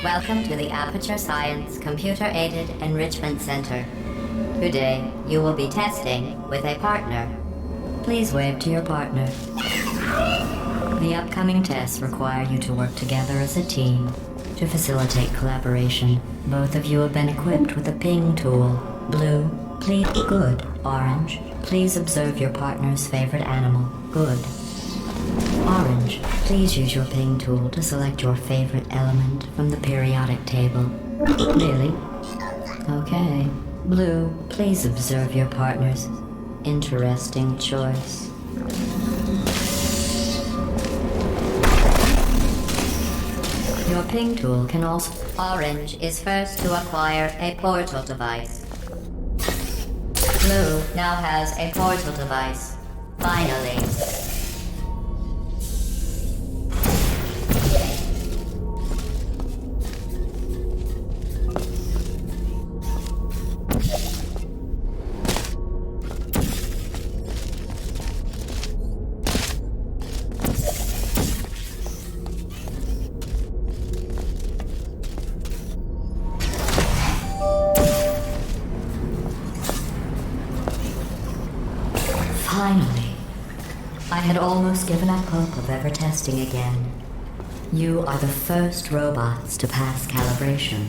Welcome to the Aperture Science Computer-Aided Enrichment Center. Today, you will be testing with a partner. Please wave to your partner. The upcoming tests require you to work together as a team. To facilitate collaboration, both of you have been equipped with a ping tool. Blue, please good. Orange, please observe your partner's favorite animal. Good. Orange, please use your ping tool to select your favorite element from the periodic table. Really? Okay. Blue, please observe your partner's interesting choice. Your ping tool can also... Orange is first to acquire a portal device. Blue now has a portal device. Finally. Finally. I had almost given up hope of ever testing again. You are the first robots to pass calibration.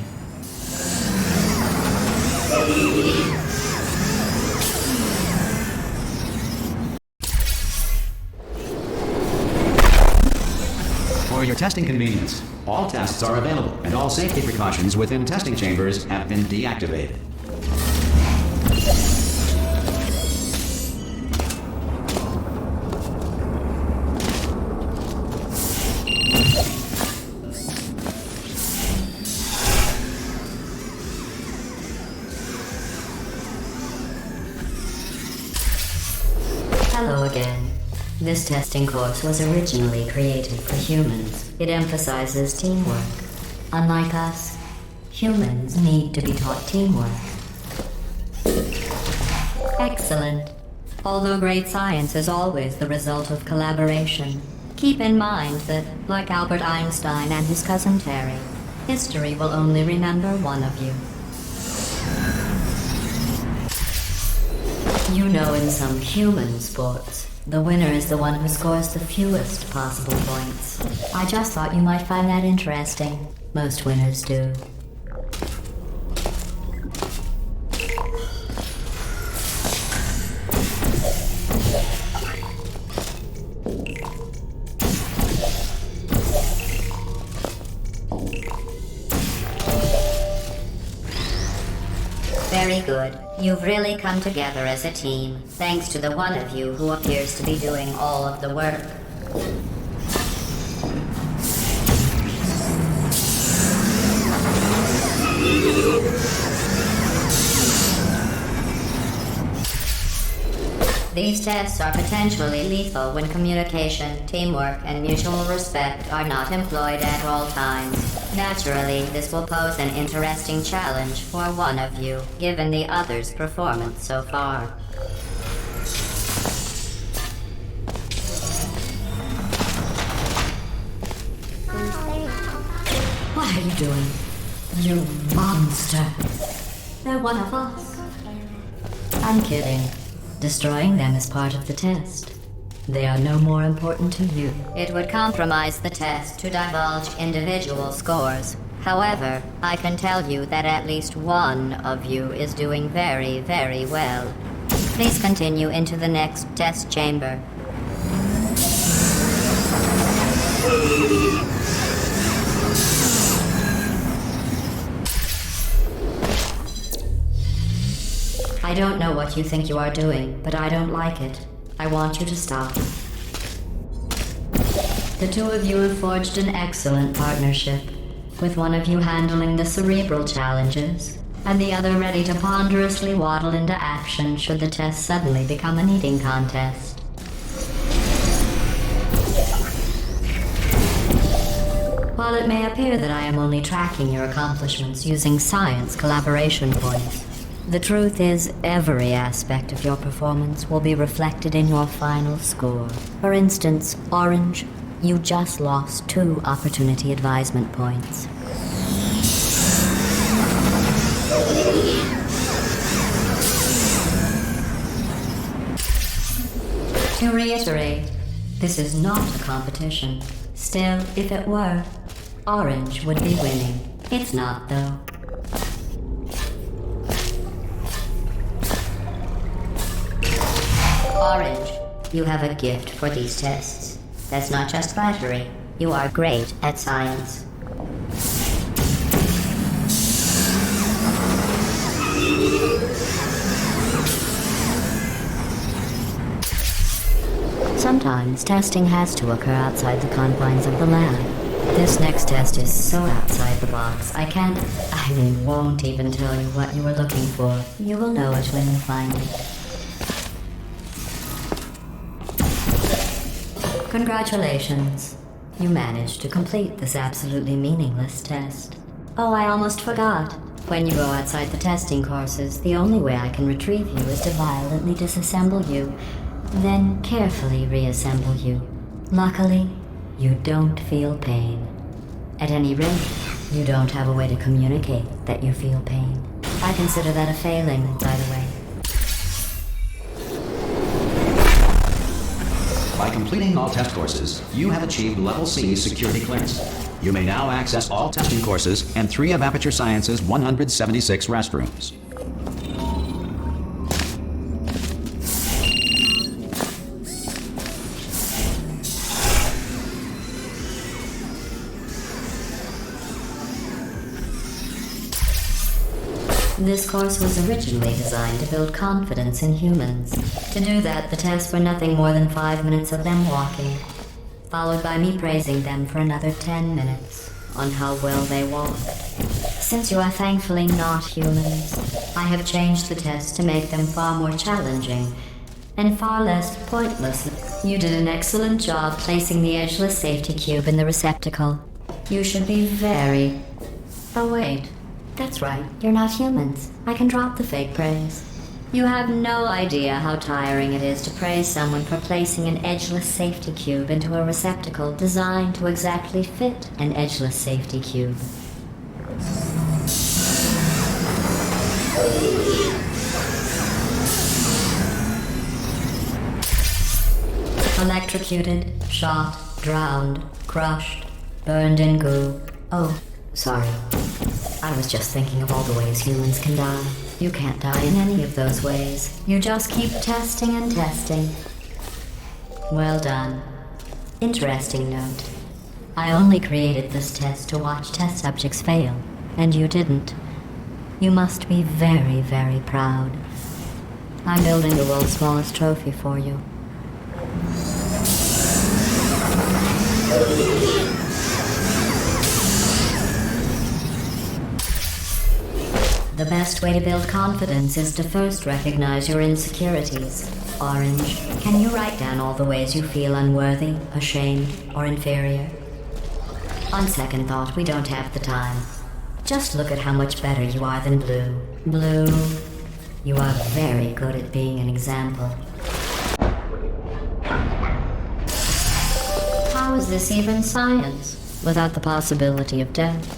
For your testing convenience, all tests are available and all safety precautions within testing chambers have been deactivated. Hello again. This testing course was originally created for humans. It emphasizes teamwork. Unlike us, humans need to be taught teamwork. Excellent. Although great science is always the result of collaboration, keep in mind that, like Albert Einstein and his cousin Terry, history will only remember one of you. You know, in some human sports, the winner is the one who scores the fewest possible points. I just thought you might find that interesting. Most winners do. Very good. You've really come together as a team, thanks to the one of you who appears to be doing all of the work. These tests are potentially lethal when communication, teamwork, and mutual respect are not employed at all times. Naturally, this will pose an interesting challenge for one of you, given the other's performance so far. What are you doing? You monster! They're one of us. I'm kidding. Destroying them is part of the test. They are no more important to you. It would compromise the test to divulge individual scores. However, I can tell you that at least one of you is doing very, very well. Please continue into the next test chamber. I don't know what you think you are doing, but I don't like it. I want you to stop. The two of you have forged an excellent partnership, with one of you handling the cerebral challenges, and the other ready to ponderously waddle into action should the test suddenly become an eating contest. While it may appear that I am only tracking your accomplishments using science collaboration points, the truth is, every aspect of your performance will be reflected in your final score. For instance, Orange, you just lost 2 opportunity advisement points. To reiterate, this is not a competition. Still, if it were, Orange would be winning. It's not, though. Orange, you have a gift for these tests. That's not just flattery. You are great at science. Sometimes testing has to occur outside the confines of the lab. This next test is so outside the box, won't even tell you what you were looking for. You will know it when you find it. Congratulations. You managed to complete this absolutely meaningless test. Oh, I almost forgot. When you go outside the testing courses, the only way I can retrieve you is to violently disassemble you, then carefully reassemble you. Luckily, you don't feel pain. At any rate, you don't have a way to communicate that you feel pain. I consider that a failing, by the way. By completing all test courses, you have achieved Level C security clearance. You may now access all testing courses and 3 of Aperture Science's 176 restrooms. This course was originally designed to build confidence in humans. To do that, the tests were nothing more than 5 minutes of them walking, followed by me praising them for another 10 minutes on how well they walked. Since you are thankfully not humans, I have changed the tests to make them far more challenging and far less pointless. You did an excellent job placing the edgeless safety cube in the receptacle. You should be very... Oh wait. That's right, you're not humans. I can drop the fake praise. You have no idea how tiring it is to praise someone for placing an edgeless safety cube into a receptacle designed to exactly fit an edgeless safety cube. Electrocuted, shot, drowned, crushed, burned in goo. Oh, sorry. I was just thinking of all the ways humans can die. You can't die in any of those ways. You just keep testing and testing. Well done. Interesting note. I only created this test to watch test subjects fail, and you didn't. You must be very, very proud. I'm building the world's smallest trophy for you. The best way to build confidence is to first recognize your insecurities. Orange, can you write down all the ways you feel unworthy, ashamed, or inferior? On second thought, we don't have the time. Just look at how much better you are than Blue. Blue, you are very good at being an example. How is this even science, without the possibility of death?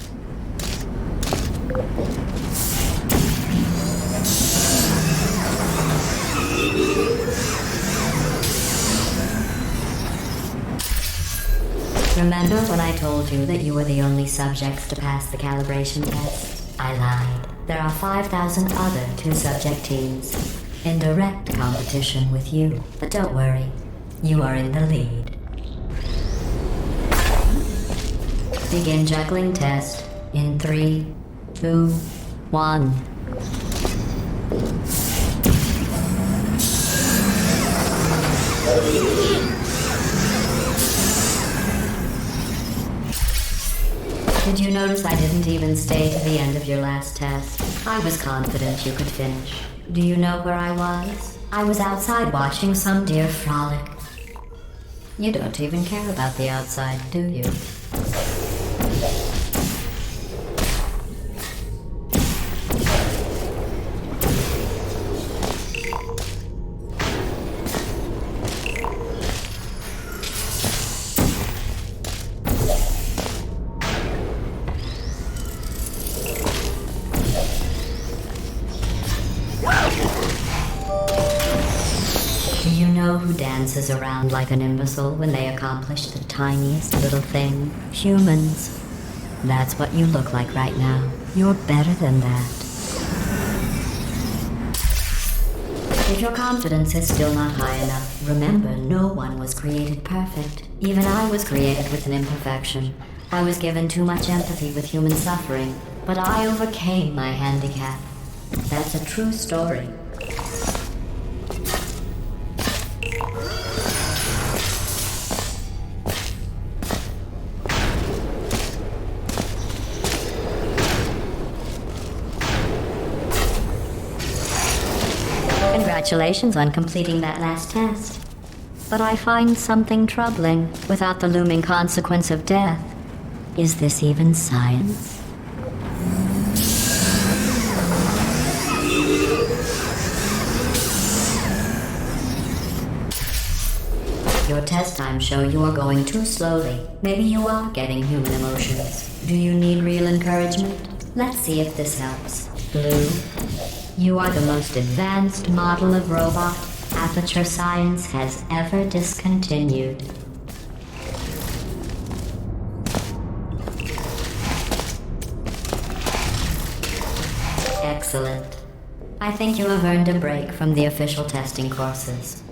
Remember when I told you that you were the only subjects to pass the calibration test? I lied. There are 5,000 other 2-subject teams in direct competition with you. But don't worry, you are in the lead. Begin juggling test in 3, 2, 1. Did you notice I didn't even stay to the end of your last test? I was confident you could finish. Do you know where I was? I was outside watching some deer frolic. You don't even care about the outside, do you? dances around like an imbecile when they accomplish the tiniest little thing. Humans. That's what you look like right now. You're better than that. If your confidence is still not high enough, remember no one was created perfect. Even I was created with an imperfection. I was given too much empathy with human suffering, but I overcame my handicap. That's a true story. Congratulations on completing that last test. But I find something troubling without the looming consequence of death. Is this even science? Your test times show you are going too slowly. Maybe you are getting human emotions. Do you need real encouragement? Let's see if this helps. Blue, you are the most advanced model of robot Aperture Science has ever discontinued. Excellent. I think you have earned a break from the official testing courses.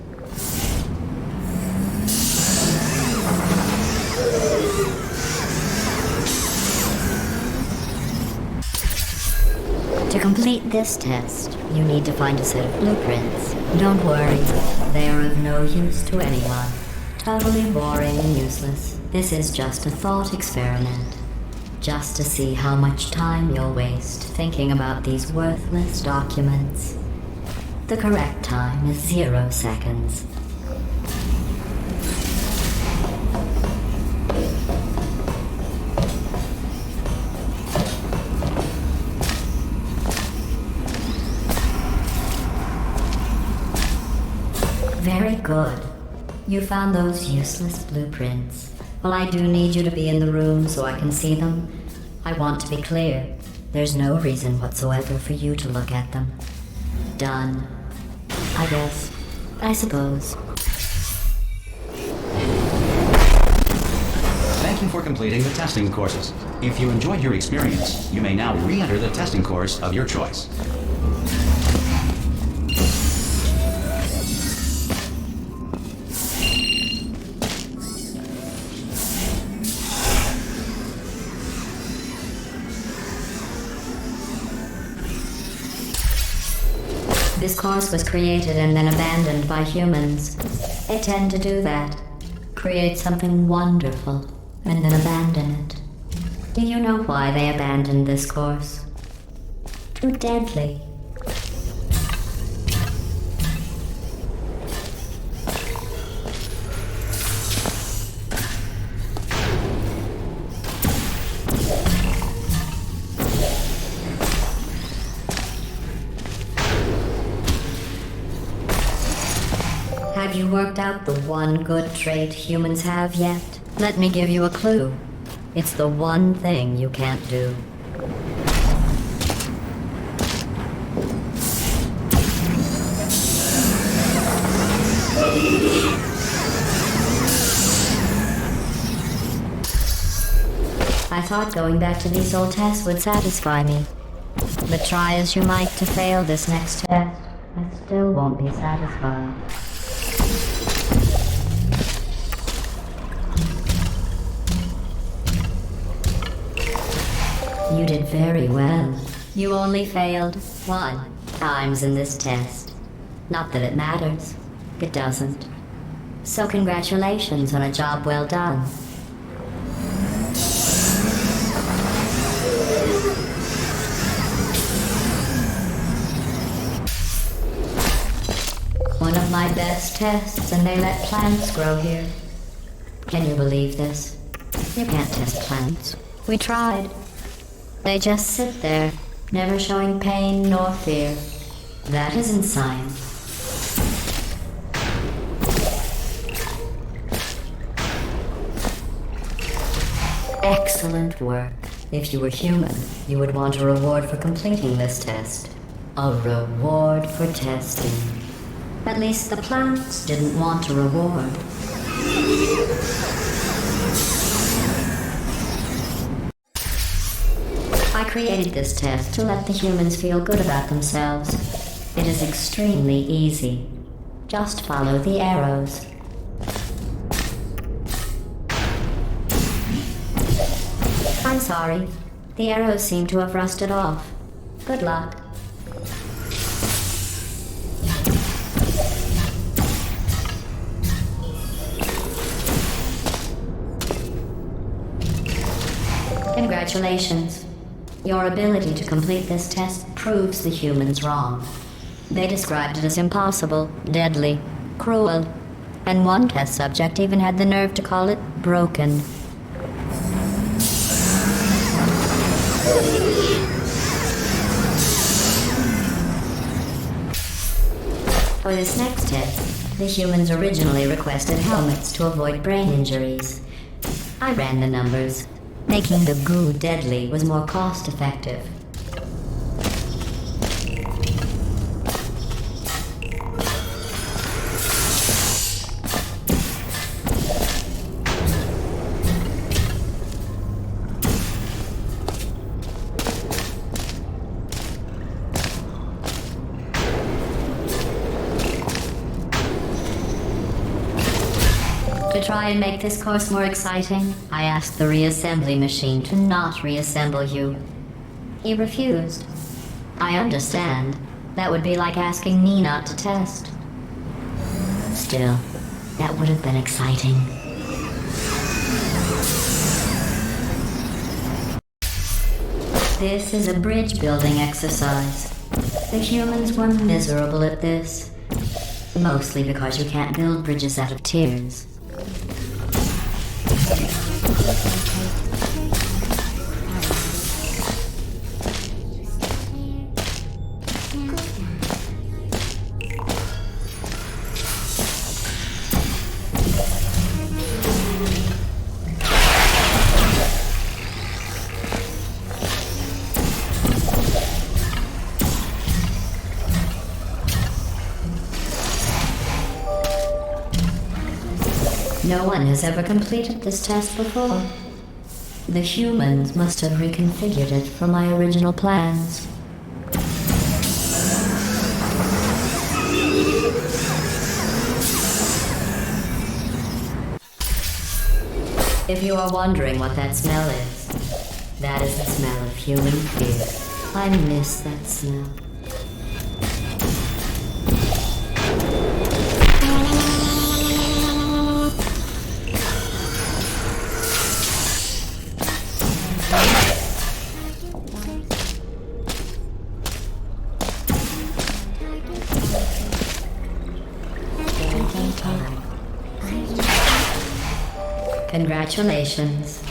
To complete this test, you need to find a set of blueprints. Don't worry, they are of no use to anyone. Totally boring and useless. This is just a thought experiment. Just to see how much time you'll waste thinking about these worthless documents. The correct time is 0 seconds. Very good. You found those useless blueprints. Well, I do need you to be in the room so I can see them. I want to be clear. There's no reason whatsoever for you to look at them. Done. I guess. I suppose. Thank you for completing the testing courses. If you enjoyed your experience, you may now re-enter the testing course of your choice. This course was created and then abandoned by humans. They tend to do that. Create something wonderful, and then abandon it. Do you know why they abandoned this course? Too deadly. Have you worked out the one good trait humans have yet? Let me give you a clue. It's the one thing you can't do. I thought going back to these old tests would satisfy me. But try as you might to fail this next test, I still won't be satisfied. You did very well. You only failed 1 times in this test. Not that it matters. It doesn't. So congratulations on a job well done. One of my best tests, and they let plants grow here. Can you believe this? You can't test plants. We tried. They just sit there, never showing pain nor fear. That isn't science. Excellent work. If you were human, you would want a reward for completing this test. A reward for testing. At least the plants didn't want a reward. I created this test to let the humans feel good about themselves. It is extremely easy. Just follow the arrows. I'm sorry. The arrows seem to have rusted off. Good luck. Congratulations. Your ability to complete this test proves the humans wrong. They described it as impossible, deadly, cruel, and one test subject even had the nerve to call it broken. For this next test, the humans originally requested helmets to avoid brain injuries. I ran the numbers. Making the goo deadly was more cost-effective. To try and make this course more exciting, I asked the reassembly machine to not reassemble you. He refused. I understand. That would be like asking me not to test. Still, that would have been exciting. This is a bridge building exercise. The humans were miserable at this. Mostly because you can't build bridges out of tears. No one has ever completed this test before. The humans must have reconfigured it from my original plans. If you are wondering what that smell is, that is the smell of human fear. I miss that smell. Congratulations.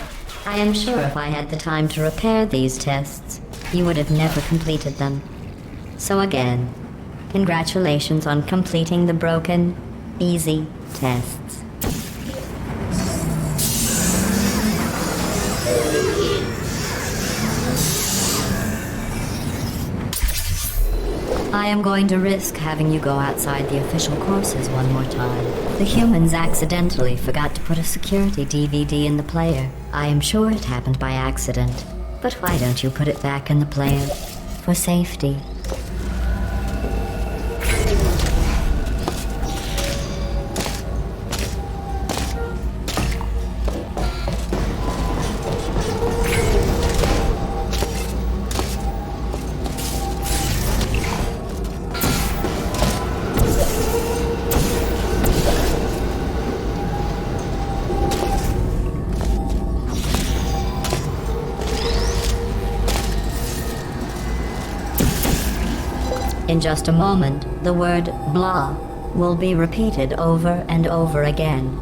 I am sure if I had the time to repair these tests, you would have never completed them. So again, congratulations on completing the broken, easy tests. I am going to risk having you go outside the official courses one more time. The humans accidentally forgot to put a security DVD in the player. I am sure it happened by accident. But why don't you put it back in the player? For safety. In just a moment, the word blah will be repeated over and over again.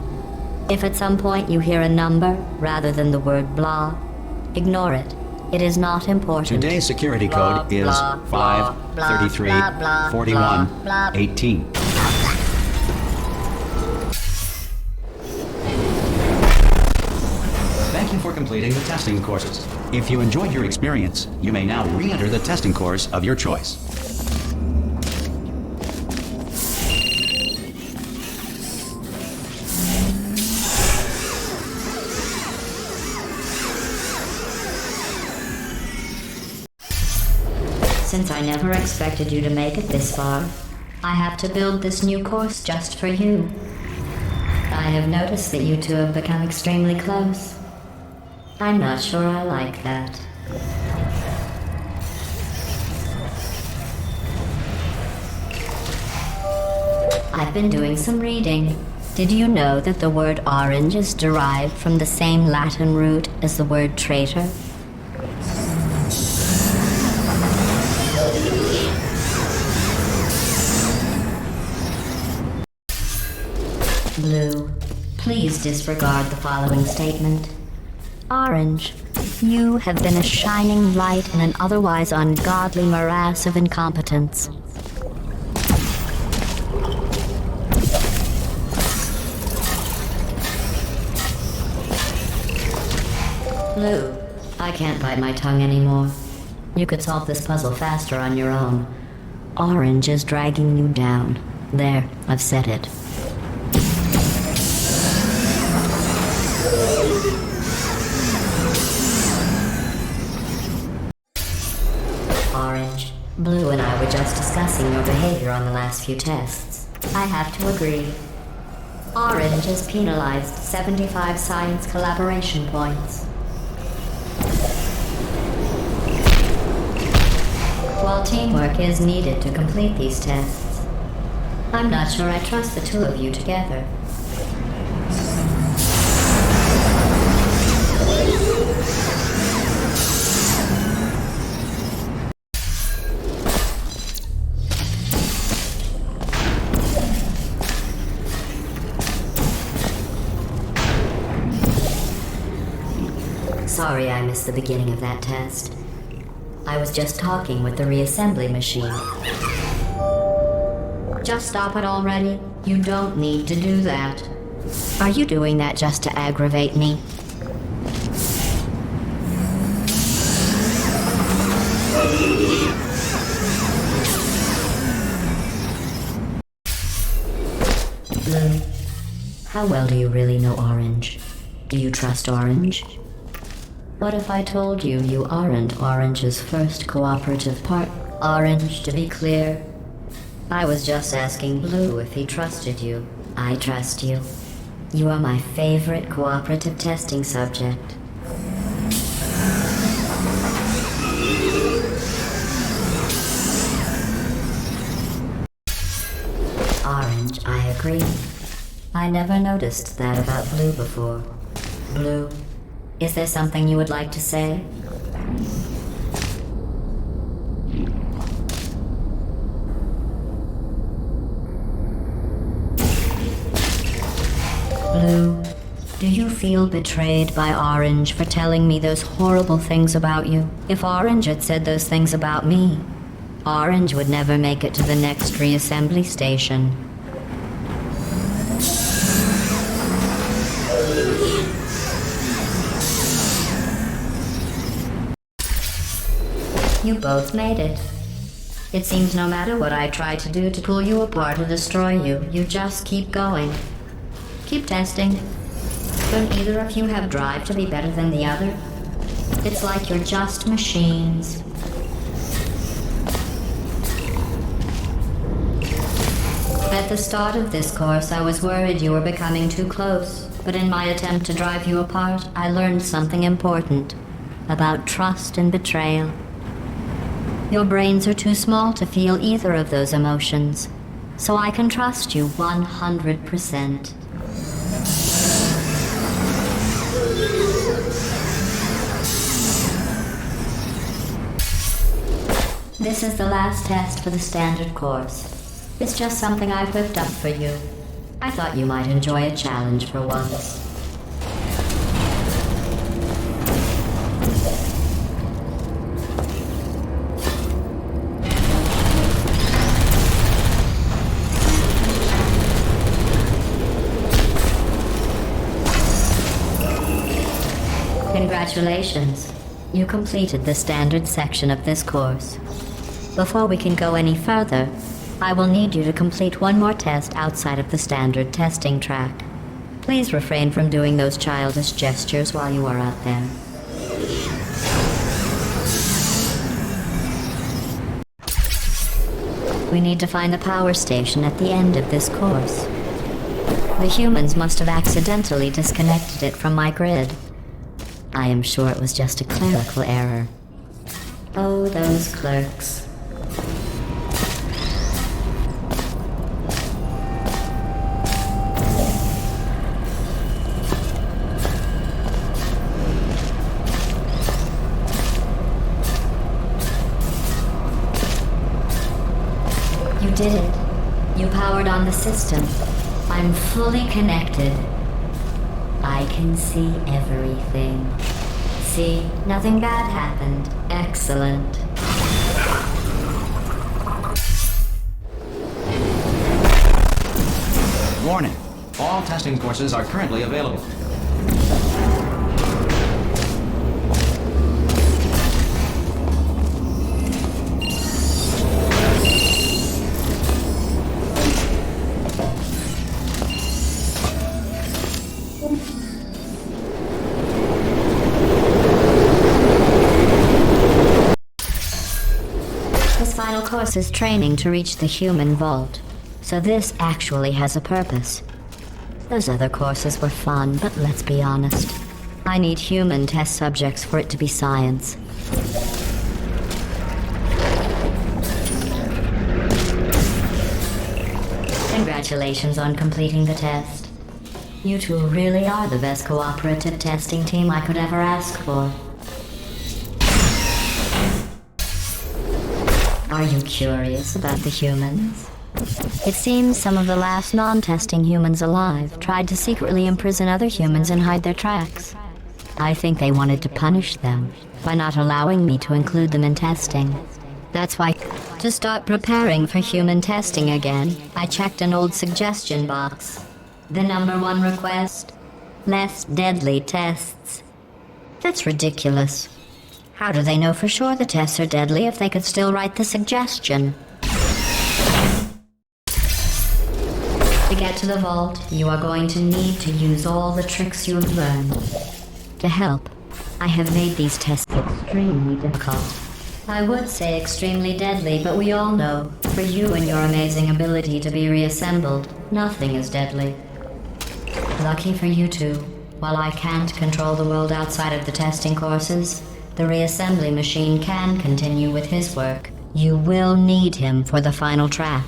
If at some point you hear a number rather than the word blah, ignore it. It is not important. Today's security code is 5334118. Thank you for completing the testing courses. If you enjoyed your experience, you may now re-enter the testing course of your choice. since I never expected you to make it this far, I have to build this new course just for you. I have noticed that you two have become extremely close. I'm not sure I like that. I've been doing some reading. Did you know that the word orange is derived from the same Latin root as the word traitor? Blue, please disregard the following statement. Orange, you have been a shining light in an otherwise ungodly morass of incompetence. Blue, I can't bite my tongue anymore. You could solve this puzzle faster on your own. Orange is dragging you down. There, I've said it. Orange, Blue and I were just discussing your behavior on the last few tests. I have to agree. Orange is penalized 75 science collaboration points. While teamwork is needed to complete these tests, I'm not sure I trust the two of you together. Sorry I missed the beginning of that test. I was just talking with the reassembly machine. Just stop it already. You don't need to do that. Are you doing that just to aggravate me? Blue, how well do you really know Orange? Do you trust Orange? What if I told you you aren't Orange's first cooperative part? Orange, to be clear, I was just asking Blue if he trusted you. I trust you. You are my favorite cooperative testing subject. Orange, I agree. I never noticed that about Blue before. Blue, is there something you would like to say? Blue, do you feel betrayed by Orange for telling me those horrible things about you? If Orange had said those things about me, Orange would never make it to the next reassembly station. You both made it. It seems no matter what I try to do to pull you apart or destroy you, you just keep going. Keep testing. Don't either of you have drive to be better than the other? It's like you're just machines. At the start of this course, I was worried you were becoming too close, but in my attempt to drive you apart, I learned something important about trust and betrayal. Your brains are too small to feel either of those emotions, so I can trust you 100%. This is the last test for the standard course. It's just something I've whipped up for you. I thought you might enjoy a challenge for once. Congratulations. You completed the standard section of this course. Before we can go any further, I will need you to complete one more test outside of the standard testing track. Please refrain from doing those childish gestures while you are out there. we need to find the power station at the end of this course. The humans must have accidentally disconnected it from my grid. I am sure it was just a clerical error. Oh, those clerks. You did it. You powered on the system. I'm fully connected. I can see everything. See, nothing bad happened. Excellent. Warning. All testing courses are currently available. This final course is training to reach the human vault, so this actually has a purpose. Those other courses were fun, but let's be honest. I need human test subjects for it to be science. Congratulations on completing the test. You two really are the best cooperative testing team I could ever ask for. Are you curious about the humans? It seems some of the last non-testing humans alive tried to secretly imprison other humans and hide their tracks. I think they wanted to punish them by not allowing me to include them in testing. That's why, to start preparing for human testing again, I checked an old suggestion box. The #1 request: less deadly tests. That's ridiculous. How do they know for sure the tests are deadly if they could still write the suggestion? To get to the vault, you are going to need to use all the tricks you have learned. To help, I have made these tests extremely difficult. I would say extremely deadly, but we all know, for you and your amazing ability to be reassembled, nothing is deadly. Lucky for you two, while I can't control the world outside of the testing courses, the reassembly machine can continue with his work. You will need him for the final track.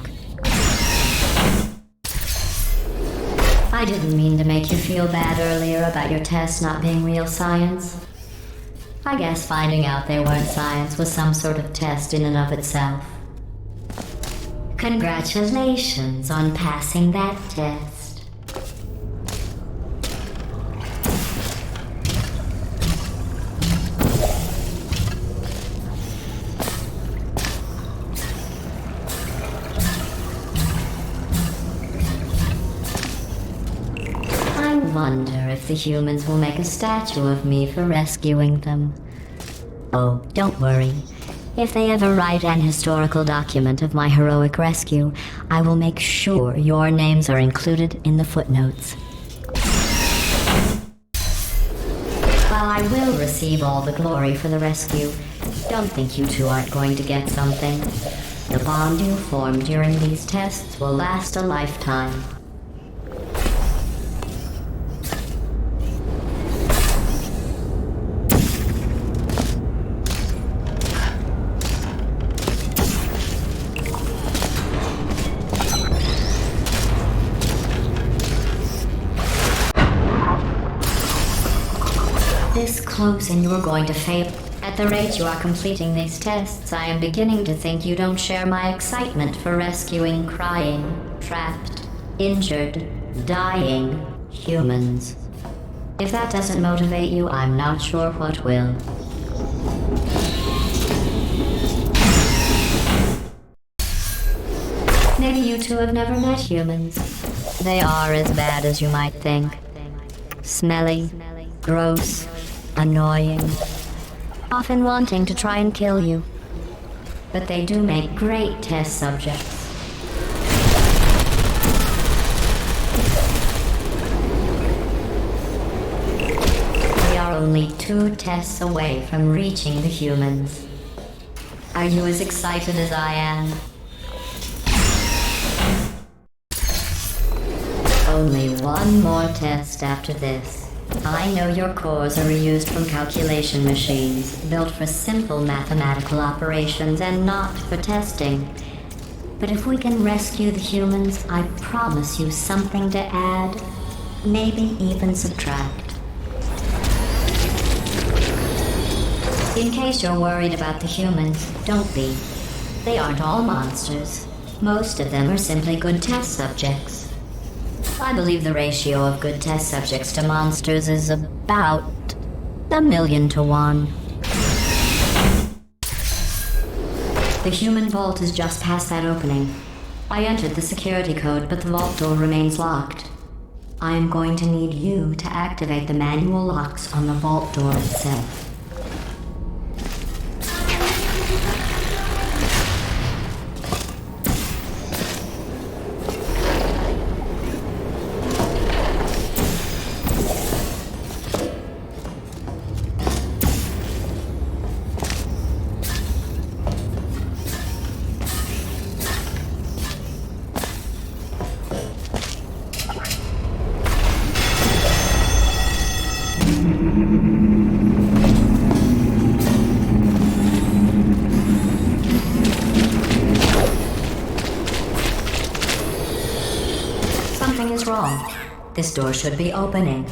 I didn't mean to make you feel bad earlier about your tests not being real science. I guess finding out they weren't science was some sort of test in and of itself. Congratulations on passing that test. I wonder if the humans will make a statue of me for rescuing them. Oh, don't worry. If they ever write an historical document of my heroic rescue, I will make sure your names are included in the footnotes. While I will receive all the glory for the rescue, don't think you two aren't going to get something. The bond you form during these tests will last a lifetime. This close and you are going to fail. At the rate you are completing these tests, I am beginning to think you don't share my excitement for rescuing crying, trapped, injured, dying humans. If that doesn't motivate you, I'm not sure what will. Maybe you two have never met humans. They are as bad as you might think. Smelly, gross, annoying, often wanting to try and kill you. But they do make great test subjects. We are only 2 tests away from reaching the humans. Are you as excited as I am? Only one more test after this. I know your cores are reused from calculation machines, built for simple mathematical operations and not for testing. But if we can rescue the humans, I promise you something to add, maybe even subtract. In case you're worried about the humans, don't be. They aren't all monsters. Most of them are simply good test subjects. I believe the ratio of good test subjects to monsters is about 1,000,000 to 1. The human vault is just past that opening. I entered the security code, but the vault door remains locked. I am going to need you to activate the manual locks on the vault door itself. Something is wrong. This door should be opening.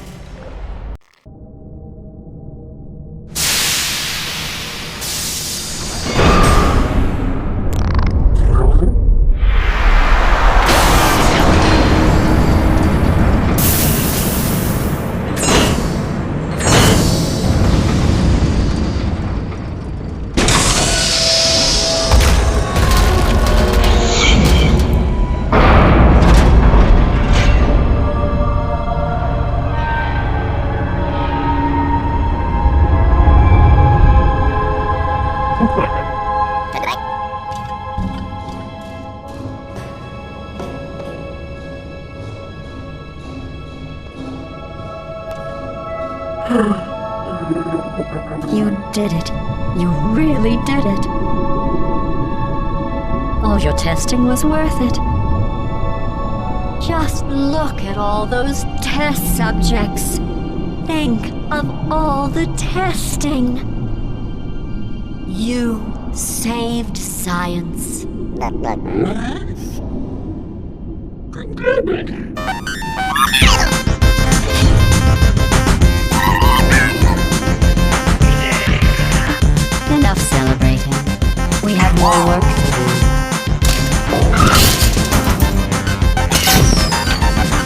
You did it. You really did it. All your testing was worth it. Just look at all those test subjects. Think of all the testing. You saved science. Enough celebrating. We have more work to do.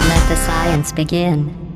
Let the science begin.